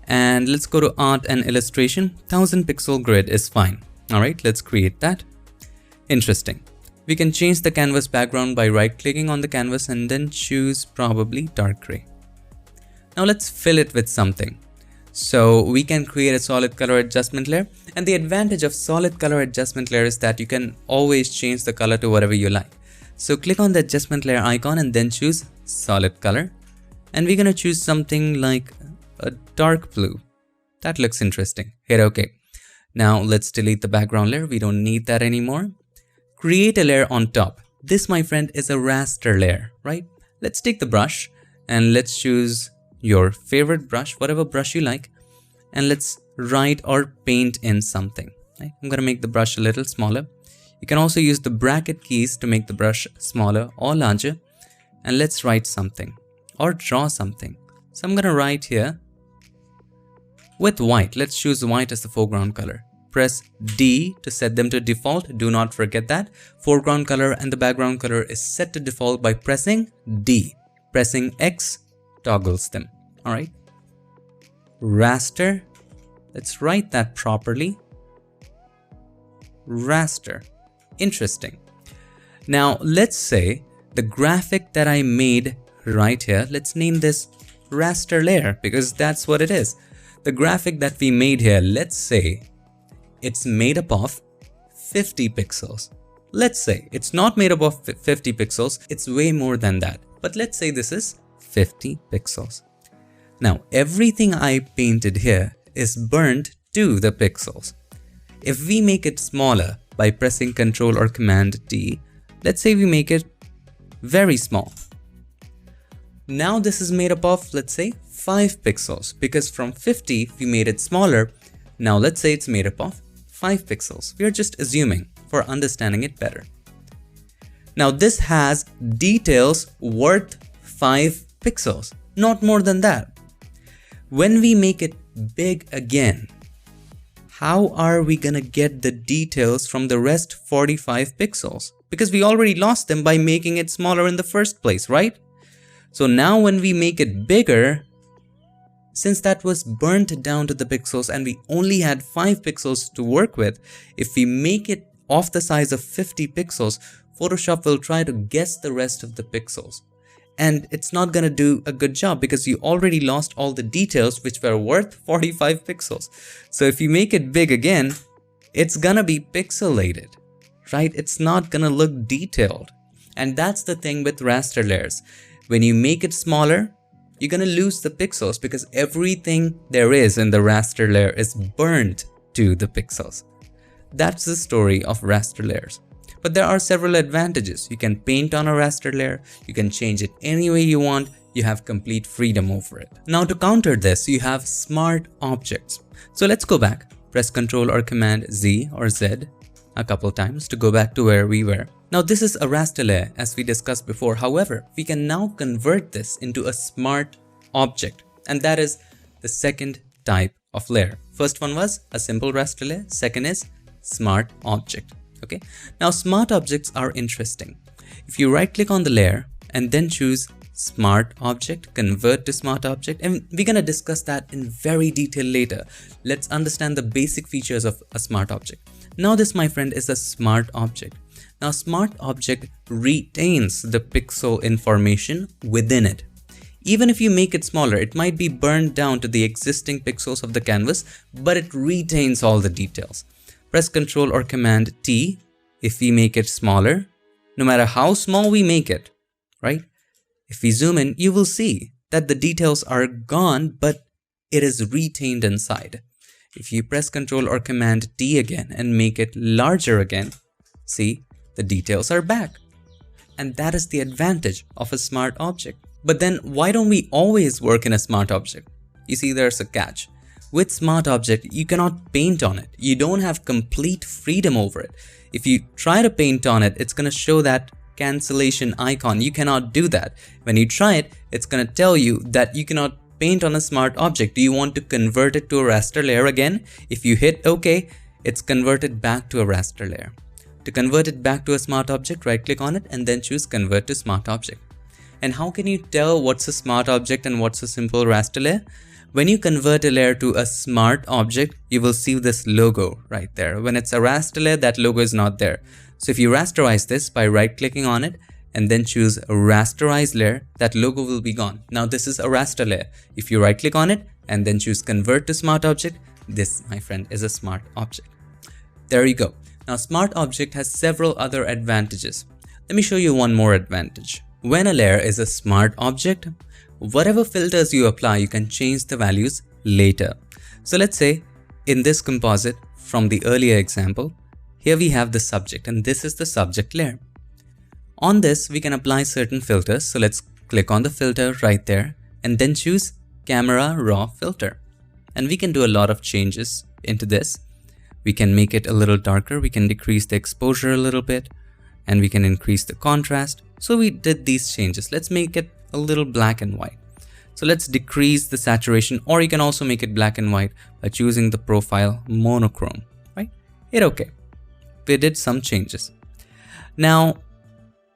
and let's go to Art and Illustration. 1000 pixel grid is fine. Alright, let's create that. Interesting. We can change the canvas background by right clicking on the canvas and then choose probably dark gray. Now let's fill it with something. So we can create a solid color adjustment layer, and the advantage of solid color adjustment layer is that you can always change the color to whatever you like. So click on the adjustment layer icon and then choose solid color, and we're gonna choose something like a dark blue. That looks interesting. Hit OK. Now let's delete the background layer. We don't need that anymore. Create a layer on top. This, my friend, is a raster layer, right? Let's take the brush and let's choose your favorite brush, whatever brush you like, and let's write or paint in something. Right? I'm gonna make the brush a little smaller. You can also use the bracket keys to make the brush smaller or larger. And let's write something or draw something. So I'm gonna write here with white. Let's choose white as the foreground color. Press D to set them to default. Do not forget that. Foreground color and the background color is set to default by pressing D. Pressing X toggles them. Alright. Raster. Let's write that properly. Raster. Interesting. Now let's say the graphic that I made right here, let's name this raster layer because that's what it is. The graphic that we made here, let's say it's made up of 50 pixels. Let's say it's not made up of 50 pixels, it's way more than that. But let's say this is 50 pixels. Now everything I painted here is burned to the pixels. If we make it smaller by pressing Ctrl or Command D, let's say we make it very small. Now this is made up of, let's say, 5 pixels because from 50 we made it smaller. Now let's say it's made up of 5 pixels. We are just assuming for understanding it better. Now this has details worth 5 pixels, not more than that. When we make it big again, how are we gonna get the details from the rest 45 pixels? Because we already lost them by making it smaller in the first place, right? So now when we make it bigger, Since that was burnt down to the pixels and we only had 5 pixels to work with, if we make it of the size of 50 pixels, Photoshop will try to guess the rest of the pixels. And it's not gonna do a good job because you already lost all the details which were worth 45 pixels. So if you make it big again, it's gonna be pixelated, right? It's not gonna look detailed. And that's the thing with raster layers. When you make it smaller, you're gonna lose the pixels because everything there is in the raster layer is burnt to the pixels. That's the story of raster layers. But there are several advantages. You can paint on a raster layer, you can change it any way you want, you have complete freedom over it. Now to counter this, you have smart objects. So let's go back, press Ctrl or Command Z or Z a couple times to go back to where we were. Now this is a raster layer as we discussed before. However, we can now convert this into a smart object, and that is the second type of layer. First one was a simple raster layer, second is smart object. Okay, now smart objects are interesting. If you right click on the layer and then choose smart object, convert to smart object, and we're gonna discuss that in very detail later. Let's understand the basic features of a smart object. Now this, my friend, is a smart object. Now smart object retains the pixel information within it. Even if you make it smaller, it might be burned down to the existing pixels of the canvas, but it retains all the details. Press Ctrl or Command T if we make it smaller, no matter how small we make it, right? If we zoom in, you will see that the details are gone, but it is retained inside. If you press Ctrl or Command T again and make it larger again, see, the details are back. And that is the advantage of a smart object. But then why don't we always work in a smart object? You see, there's a catch. With smart object, you cannot paint on it. You don't have complete freedom over it. If you try to paint on it, it's gonna show that cancellation icon. You cannot do that. When you try it, it's gonna tell you that you cannot paint on a smart object. Do you want to convert it to a raster layer again? If you hit OK, it's converted back to a raster layer. To convert it back to a smart object, right click on it and then choose Convert to Smart Object. And how can you tell what's a smart object and what's a simple raster layer? When you convert a layer to a smart object, you will see this logo right there. When it's a raster layer, that logo is not there. So if you rasterize this by right clicking on it and then choose a rasterize layer, that logo will be gone. Now this is a raster layer. If you right click on it and then choose Convert to Smart Object, this, my friend, is a smart object. There you go. Now smart object has several other advantages. Let me show you one more advantage. When a layer is a smart object, whatever filters you apply, you can change the values later. So let's say in this composite from the earlier example, here we have the subject and this is the subject layer. On this, we can apply certain filters. So let's click on the filter right there and then choose Camera Raw Filter. And we can do a lot of changes into this. We can make it a little darker. We can decrease the exposure a little bit and we can increase the contrast. So we did these changes. Let's make it a little black and white. So let's decrease the saturation, or you can also make it black and white by choosing the profile monochrome, right? Hit OK. We did some changes. Now,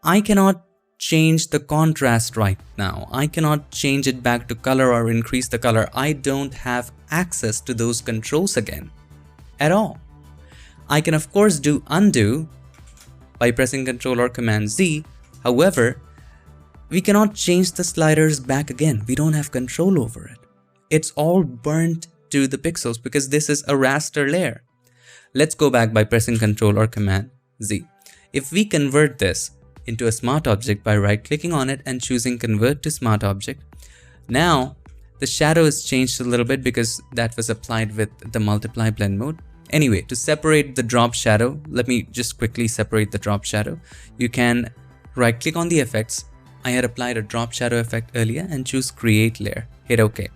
I cannot change the contrast right now. I cannot change it back to color or increase the color. I don't have access to those controls again at all. I can of course do undo by pressing Ctrl or Command Z. However, we cannot change the sliders back again. We don't have control over it. It's all burnt to the pixels because this is a raster layer. Let's go back by pressing Ctrl or Command Z. If we convert this into a smart object by right clicking on it and choosing Convert to Smart Object, now the shadow is changed a little bit because that was applied with the multiply blend mode. Anyway, to separate the drop shadow, let me just quickly separate the drop shadow. You can right click on the effects. I had applied a drop shadow effect earlier and choose Create Layer. Hit OK.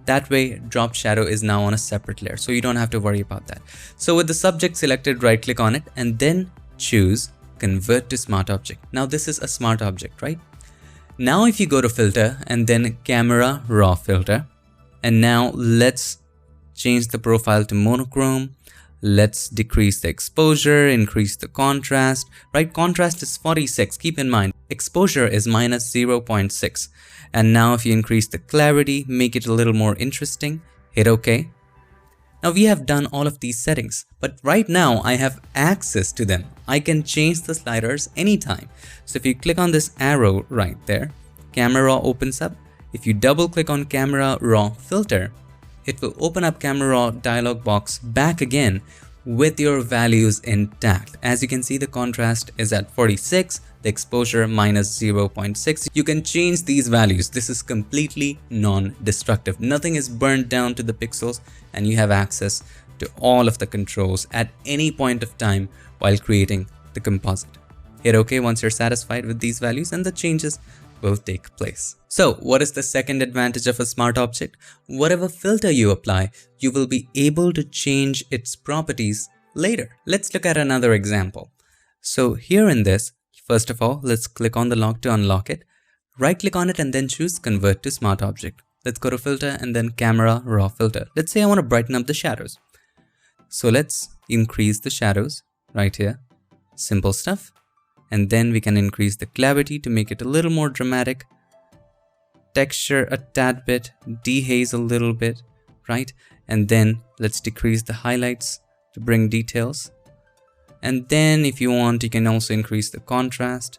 That way, drop shadow is now on a separate layer, so you don't have to worry about that. So with the subject selected, right click on it and then choose Convert to Smart Object. Now this is a smart object, right? Now if you go to Filter and then Camera Raw Filter, and now let's change the profile to monochrome. Let's decrease the exposure, increase the contrast, right? Contrast is 46. Keep in mind, exposure is minus 0.6. And now if you increase the clarity, make it a little more interesting, hit OK. Now we have done all of these settings, but right now I have access to them. I can change the sliders anytime. So if you click on this arrow right there, Camera Raw opens up. If you double click on Camera Raw filter, it will open up Camera Raw dialog box back again with your values intact. As you can see, the contrast is at 46, the exposure minus 0.6. You can change these values. This is completely non-destructive. Nothing is burned down to the pixels, and you have access to all of the controls at any point of time while creating the composite. Hit OK once you're satisfied with these values, and the changes will take place. So what is the second advantage of a smart object? Whatever filter you apply, you will be able to change its properties later. Let's look at another example. So here in this, first of all, let's click on the log to unlock it. Right click on it and then choose Convert to Smart Object. Let's go to Filter and then Camera Raw Filter. Let's say I want to brighten up the shadows. So let's increase the shadows right here. Simple stuff. And then we can increase the clarity to make it a little more dramatic. Texture a tad bit, dehaze a little bit, right? And then let's decrease the highlights to bring details. And then if you want, you can also increase the contrast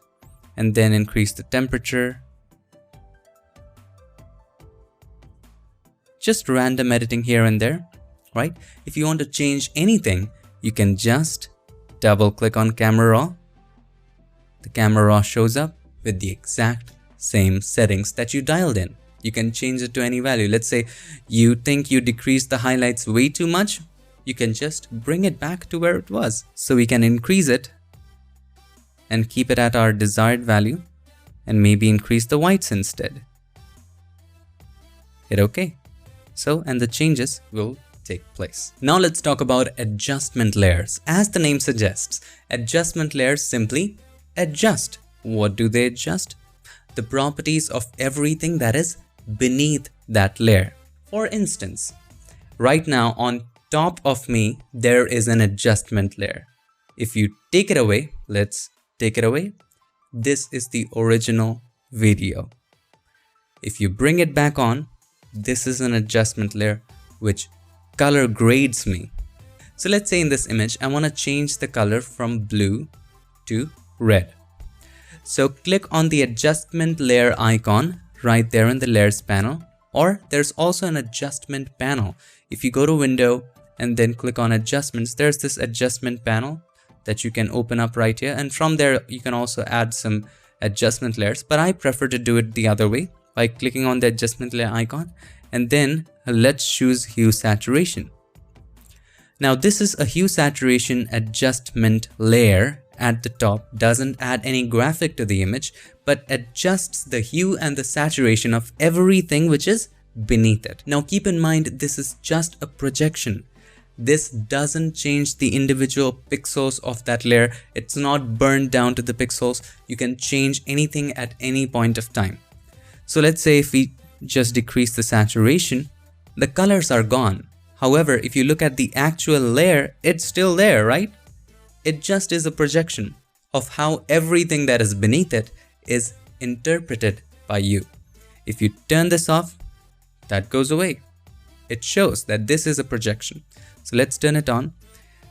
and then increase the temperature. Just random editing here and there, right? If you want to change anything, you can just double click on Camera Raw. The Camera Raw shows up with the exact same settings that you dialed in. You can change it to any value. Let's say you think you decreased the highlights way too much. You can just bring it back to where it was. So we can increase it and keep it at our desired value and maybe increase the whites instead. Hit OK. So, and the changes will take place. Now let's talk about adjustment layers. As the name suggests, adjustment layers simply adjust. What do they adjust? The properties of everything that is beneath that layer. For instance, right now on top of me, there is an adjustment layer. If you take it away, let's take it away. This is the original video. If you bring it back on, this is an adjustment layer which color grades me. So let's say in this image, I want to change the color from blue to red. So click on the adjustment layer icon right there in the layers panel, or there's also an adjustment panel. If you go to window and then click on adjustments, there's this adjustment panel that you can open up right here. And from there, you can also add some adjustment layers, but I prefer to do it the other way by clicking on the adjustment layer icon. And then let's choose hue saturation. Now this is a hue saturation adjustment layer at the top, doesn't add any graphic to the image, but adjusts the hue and the saturation of everything which is beneath it. Now keep in mind, this is just a projection. This doesn't change the individual pixels of that layer. It's not burned down to the pixels. You can change anything at any point of time. So let's say if we just decrease the saturation, the colors are gone. However, if you look at the actual layer, it's still there, right? It just is a projection of how everything that is beneath it is interpreted by you. If you turn this off, that goes away. It shows that this is a projection. So let's turn it on.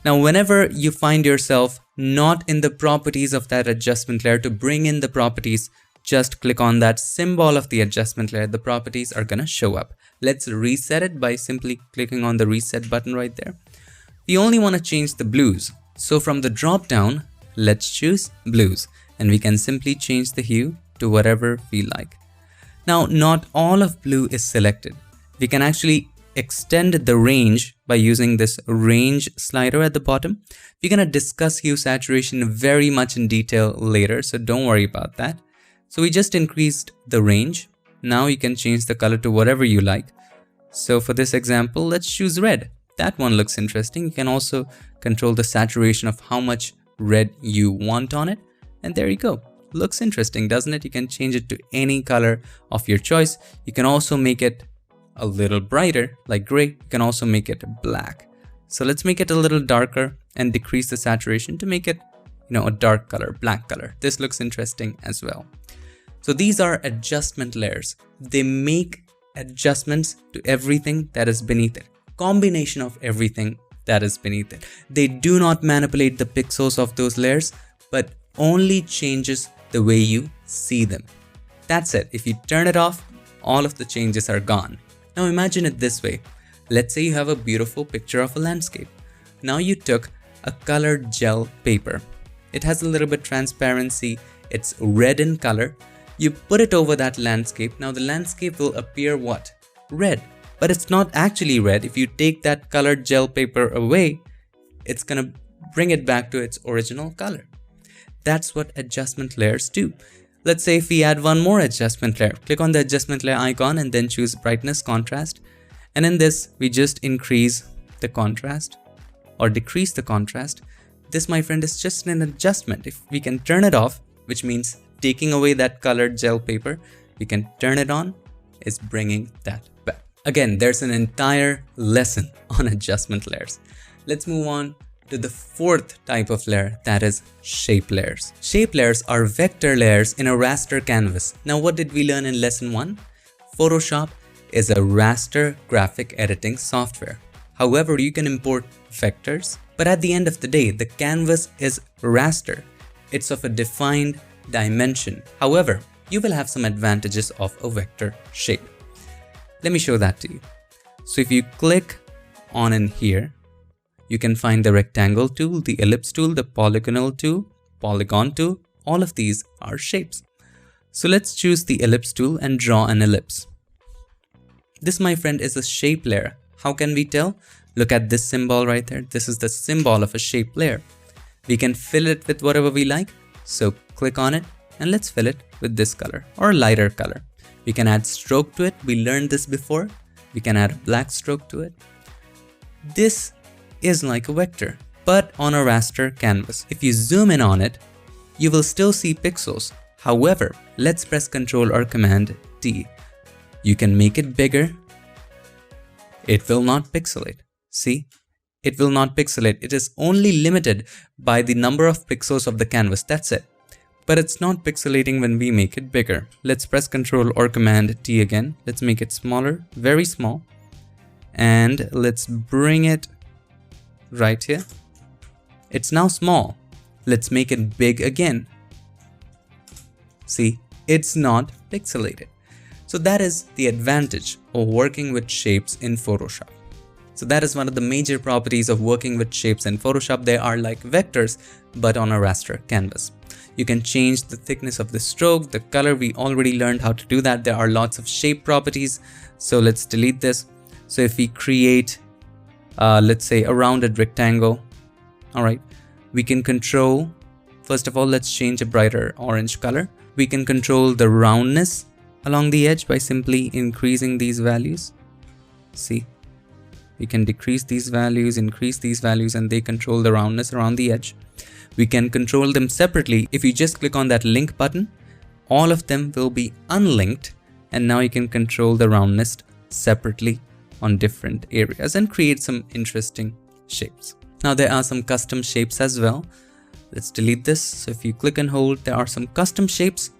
Now, whenever you find yourself not in the properties of that adjustment layer, to bring in the properties, just click on that symbol of the adjustment layer. The properties are gonna show up. Let's reset it by simply clicking on the reset button right there. We only want to change the blues. So from the drop down, let's choose blues, and we can simply change the hue to whatever we like. Now, not all of blue is selected. We can actually extend the range by using this range slider at the bottom. We're going to discuss hue saturation very much in detail later, so don't worry about that. So we just increased the range. Now you can change the color to whatever you like. So for this example, let's choose red. That one looks interesting. You can also control the saturation of how much red you want on it. And there you go. Looks interesting, doesn't it? You can change it to any color of your choice. You can also make it a little brighter, like gray. You can also make it black. So let's make it a little darker and decrease the saturation to make it, a dark color, black color. This looks interesting as well. So these are adjustment layers. They make adjustments to everything that is beneath it. Combination of everything that is beneath it. They do not manipulate the pixels of those layers, but only changes the way you see them. That's it. If you turn it off, all of the changes are gone. Now imagine it this way. Let's say you have a beautiful picture of a landscape. Now you took a colored gel paper. It has a little bit transparency. It's red in color. You put it over that landscape. Now the landscape will appear what? Red. But it's not actually red. If you take that colored gel paper away, it's gonna bring it back to its original color. That's what adjustment layers do. Let's say if we add one more adjustment layer, click on the adjustment layer icon and then choose brightness, contrast. And in this, we just increase the contrast or decrease the contrast. This, my friend, is just an adjustment. If we can turn it off, which means taking away that colored gel paper, we can turn it on, is bringing that back. Again, there's an entire lesson on adjustment layers. Let's move on to the fourth type of layer, that is shape layers. Shape layers are vector layers in a raster canvas. Now, what did we learn in lesson 1? Photoshop is a raster graphic editing software. However, you can import vectors, but at the end of the day, the canvas is raster. It's of a defined dimension. However, you will have some advantages of a vector shape. Let me show that to you. So if you click on in here, you can find the rectangle tool, the ellipse tool, the polygonal tool, polygon tool. All of these are shapes. So let's choose the ellipse tool and draw an ellipse. This, my friend, is a shape layer. How can we tell? Look at this symbol right there. This is the symbol of a shape layer. We can fill it with whatever we like. So click on it and let's fill it with this color or a lighter color. We can add stroke to it. We learned this before. We can add a black stroke to it. This is like a vector, but on a raster canvas. If you zoom in on it, you will still see pixels. However, let's press Ctrl or Command T. You can make it bigger. It will not pixelate. See? It will not pixelate. It is only limited by the number of pixels of the canvas. That's it. But it's not pixelating when we make it bigger. Let's press Ctrl or Command T again. Let's make it smaller, very small. And let's bring it right here. It's now small. Let's make it big again. See, it's not pixelated. So that is the advantage of working with shapes in Photoshop. So that is one of the major properties of working with shapes in Photoshop. They are like vectors, but on a raster canvas. You can change the thickness of the stroke, the color. We already learned how to do that. There are lots of shape properties. So let's delete this. So if we create, let's say a rounded rectangle, all right, we can control, first of all, let's change a brighter orange color. We can control the roundness along the edge by simply increasing these values. See, we can decrease these values, increase these values, and they control the roundness around the edge. We can control them separately. If you just click on that link button, all of them will be unlinked, and now you can control the roundness separately on different areas and create some interesting shapes. Now there are some custom shapes as well. Let's delete this. So if you click and hold, there are some custom shapes.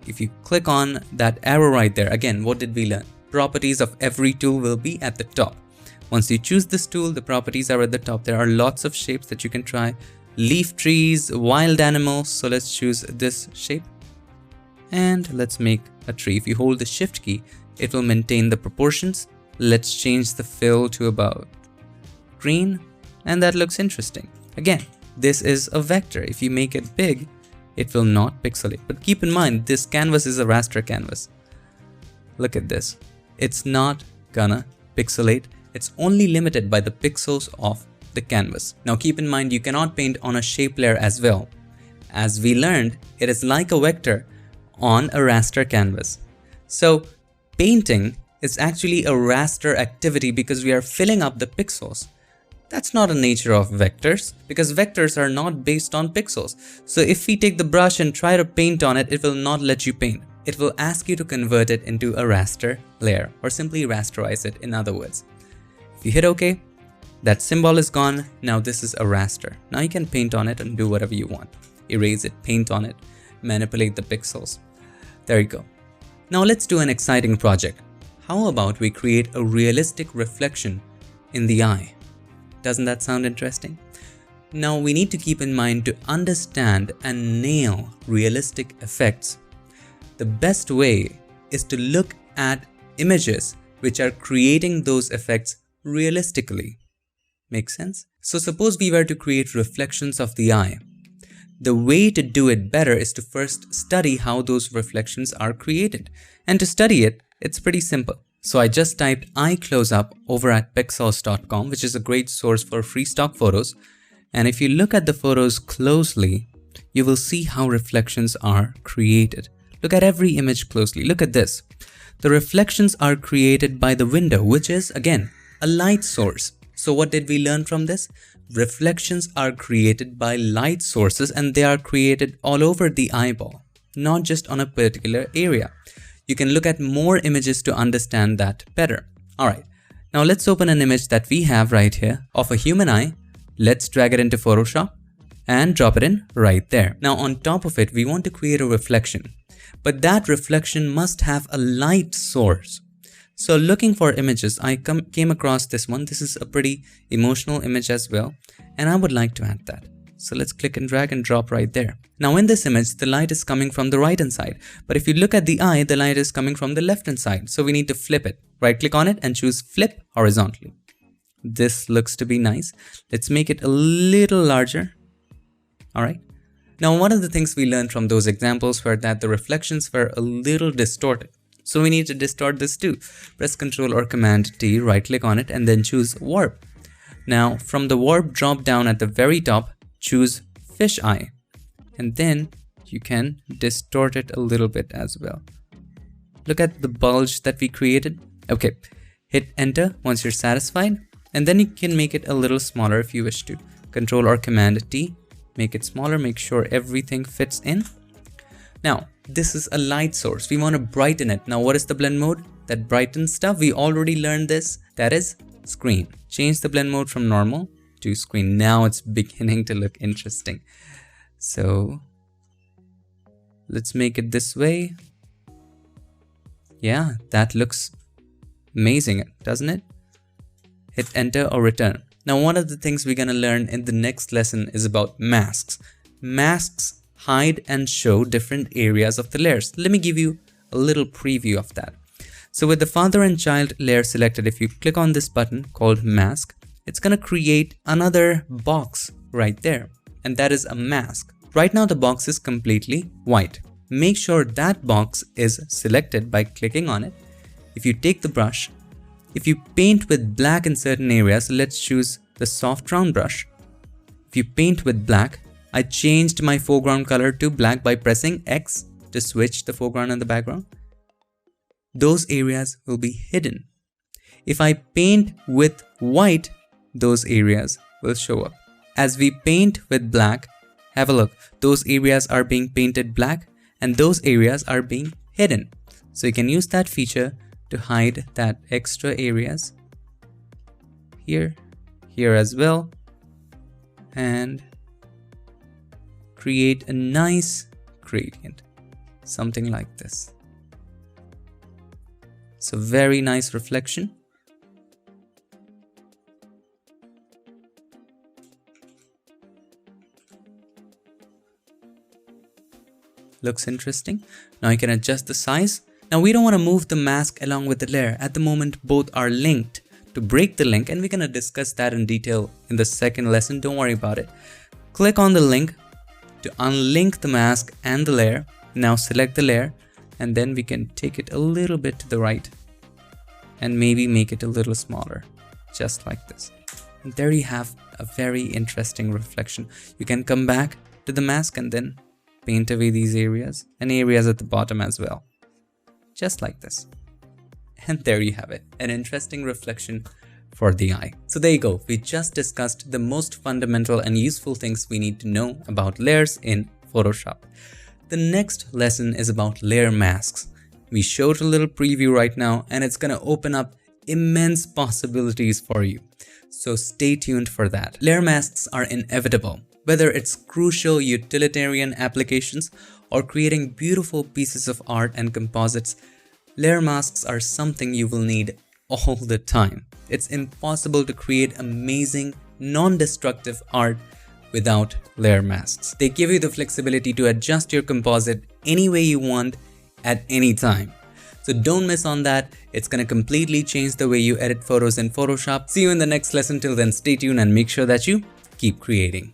If you click on that arrow right there, again, what did we learn? Properties of every tool will be at the top. Once you choose this tool, the properties are at the top. There are lots of shapes that you can try. Leaf trees, wild animals. So let's choose this shape and let's make a tree. If you hold the shift key, it will maintain the proportions. Let's change the fill to about green, and that looks interesting. Again, this is a vector. If you make it big, it will not pixelate. But keep in mind, this canvas is a raster canvas. Look at this. It's not gonna pixelate. It's only limited by the pixels of the canvas. Now keep in mind, you cannot paint on a shape layer as well. As we learned, it is like a vector on a raster canvas. So painting is actually a raster activity because we are filling up the pixels. That's not a nature of vectors because vectors are not based on pixels. So if we take the brush and try to paint on it, it will not let you paint. It will ask you to convert it into a raster layer or simply rasterize it, in other words. If you hit OK, That symbol is gone. Now this is a raster. Now you can paint on it and do whatever you want. Erase it, paint on it, manipulate the pixels. There you go. Now let's do an exciting project. How about we create a realistic reflection in the eye? Doesn't that sound interesting? Now we need to keep in mind, to understand and nail realistic effects, the best way is to look at images which are creating those effects realistically. Make sense? So suppose we were to create reflections of the eye. The way to do it better is to first study how those reflections are created. And to study it, it's pretty simple. So I just typed eye close-up over at pixels.com, which is a great source for free stock photos. And if you look at the photos closely, you will see how reflections are created. Look at every image closely. Look at this. The reflections are created by the window, which is, again, a light source. So what did we learn from this? Reflections are created by light sources, and they are created all over the eyeball, not just on a particular area. You can look at more images to understand that better. Alright, now let's open an image that we have right here of a human eye. Let's drag it into Photoshop and drop it in right there. Now on top of it, we want to create a reflection, but that reflection must have a light source. So looking for images, I came across this one. This is a pretty emotional image as well, and I would like to add that. So let's click and drag and drop right there. Now in this image, the light is coming from the right hand side, but if you look at the eye, the light is coming from the left hand side. So we need to flip it. Right click on it and choose flip horizontally. This looks to be nice. Let's make it a little larger. All right. Now one of the things we learned from those examples were that the reflections were a little distorted. So we need to distort this too. Press Ctrl or Command T, right click on it and then choose warp. Now from the warp drop down at the very top, choose fish eye, and then you can distort it a little bit as well. Look at the bulge that we created. Okay, hit enter once you're satisfied, and then you can make it a little smaller if you wish to. Ctrl or Command T, make it smaller, make sure everything fits in. Now this is a light source. We want to brighten it. Now what is the blend mode that brightens stuff? We already learned this. That is screen. Change the blend mode from normal to screen. Now it's beginning to look interesting. So let's make it this way. Yeah, that looks amazing, doesn't it? Hit enter or return. Now one of the things we're gonna learn in the next lesson is about masks. Masks hide and show different areas of the layers. Let me give you a little preview of that. So with the father and child layer selected, if you click on this button called mask, it's gonna create another box right there, and that is a mask. Right now the box is completely white. Make sure that box is selected by clicking on it. If you take the brush, if you paint with black in certain areas, let's choose the soft round brush. If you paint with black, I changed my foreground color to black by pressing X to switch the foreground and the background. Those areas will be hidden. If I paint with white, those areas will show up. As we paint with black, have a look, those areas are being painted black and those areas are being hidden. So you can use that feature to hide that extra areas here, here as well, and create a nice gradient, something like this. So very nice reflection. Looks interesting. Now you can adjust the size. Now we don't want to move the mask along with the layer. At the moment, both are linked. To break the link, and we're going to discuss that in detail in the second lesson, don't worry about it. Click on the link to unlink the mask and the layer. Now select the layer, and then we can take it a little bit to the right and maybe make it a little smaller, just like this. And there you have a very interesting reflection. You can come back to the mask and then paint away these areas and areas at the bottom as well, just like this. And there you have it, an interesting reflection for the eye. So there you go, we just discussed the most fundamental and useful things we need to know about layers in Photoshop. The next lesson is about layer masks. We showed a little preview right now, and it's gonna open up immense possibilities for you. So stay tuned for that. Layer masks are inevitable. Whether it's crucial utilitarian applications or creating beautiful pieces of art and composites, layer masks are something you will need all the time. It's impossible to create amazing, non-destructive art without layer masks. They give you the flexibility to adjust your composite any way you want at any time. So don't miss on that. It's gonna completely change the way you edit photos in Photoshop. See you in the next lesson. Till then, stay tuned and make sure that you keep creating.